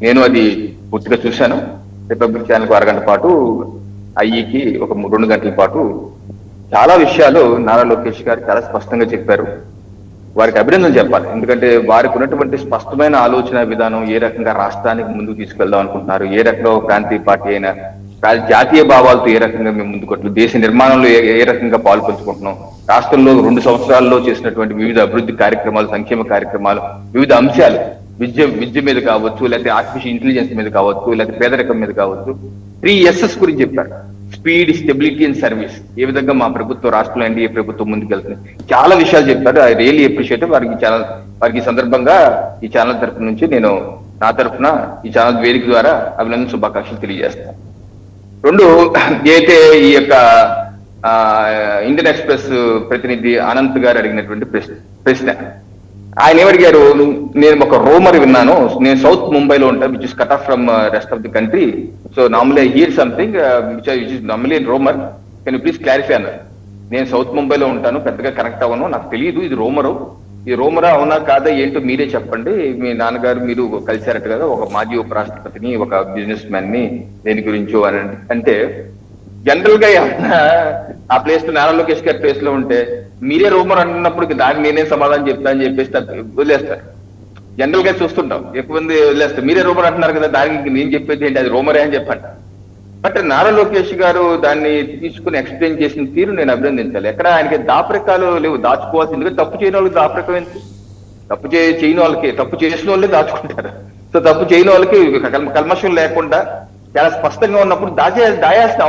నేను అది పూర్తిగా చూశాను. రిపబ్లిక్ ఛానల్ అరగంట పాటు, ఐఈకి ఒక 2 గంటల పాటు చాలా విషయాలు నారా లోకేష్ గారు చాలా స్పష్టంగా చెప్పారు. వారికి అభినందన చెప్పాలి. ఎందుకంటే వారికి ఉన్నటువంటి స్పష్టమైన ఆలోచన విధానం, ఏ రకంగా రాష్ట్రానికి ముందుకు తీసుకెళ్దాం అనుకుంటున్నారు, ఏ రకంగా ప్రాంతీయ పార్టీ అయినా జాతీయ భావాలతో ఏ రకంగా మేము ముందుకు, దేశ నిర్మాణంలో ఏ రకంగా పాల్పంచుకుంటున్నాం, రాష్ట్రంలో 2 సంవత్సరాల్లో చేసినటువంటి వివిధ అభివృద్ధి కార్యక్రమాలు, సంక్షేమ కార్యక్రమాలు, వివిధ అంశాలు, విద్య మీద కావచ్చు, లేకపోతే ఆర్టిఫిషియల్ ఇంటెలిజెన్స్ మీద కావచ్చు, లేకపోతే పేదరికం మీద కావచ్చు, 3 S's గురించి చెప్పారు. Speed, stability and service. ఏ విధంగా మా ప్రభుత్వం, రాష్ట్రంలో ఎన్డీఏ ప్రభుత్వం ముందుకు వెళ్తుంది, చాలా విషయాలు చెప్పారు. I really appreciate. వారికి సందర్భంగా ఈ ఛానల్ తరఫు నుంచి నేను, నా తరఫున ఈ ఛానల్ వేదిక ద్వారా అభినందన శుభాకాంక్షలు తెలియజేస్తాను. 2, అయితే ఈ యొక్క ఇండియన్ ఎక్స్ప్రెస్ ప్రతినిధి అనంత్ గారు అడిగినటువంటి ప్రశ్న, ఆయన ఏమడిగారు, నేను ఒక రూమర్ విన్నాను, నేను సౌత్ ముంబైలో ఉంటాను, which is cut off from rest of the country, so normally I hear something which is normally rumour, can you please clarify అన్నారు. నేను సౌత్ ముంబైలో ఉంటాను, పెద్దగా కనెక్ట్ అవ్వను, నాకు తెలియదు ఇది రూమరు, ఈ రూమరా అవునా కాదా ఏంటో మీరే చెప్పండి, మీ నాన్నగారు మీరు కలిశారట కదా ఒక మాజీ ఉపరాష్ట్రపతిని, ఒక బిజినెస్ మ్యాన్ ని, దేని గురించో అని అంటే, జనరల్ గా ఆ ప్లేస్ లో, నారా లోకేష్ గారి ప్లేస్ లో ఉంటే మీరే రూమర్ అంటున్నప్పుడు దాన్ని నేనే సమాధానం చెప్తా అని చెప్పేసి వదిలేస్తారు. జనరల్ గా చూస్తుంటాం, ఎక్కువ మంది వదిలేస్తారు. మీరే రూమర్ అంటున్నారు కదా, దానికి నేను చెప్పేది ఏంటి, అది రూమరే అని చెప్పండి. బట్ నారా లోకేష్ గారు దాన్ని తీసుకుని ఎక్స్ప్లెయిన్ చేసిన తీరు నేను అభినందించాలి. ఎక్కడ ఆయనకి దాపరికాలు లేవు, దాచుకోవాల్సి. ఎందుకంటే తప్పు చేయని వాళ్ళకి దాపరికం ఏంటి, తప్పు చేయని వాళ్ళకి, తప్పు చేసిన వాళ్ళే దాచుకుంటారు. సో తప్పు చేయని వాళ్ళకి కల్మషం లేకుండా చాలా స్పష్టంగా ఉన్నప్పుడు దాయాల్సిన అవసరం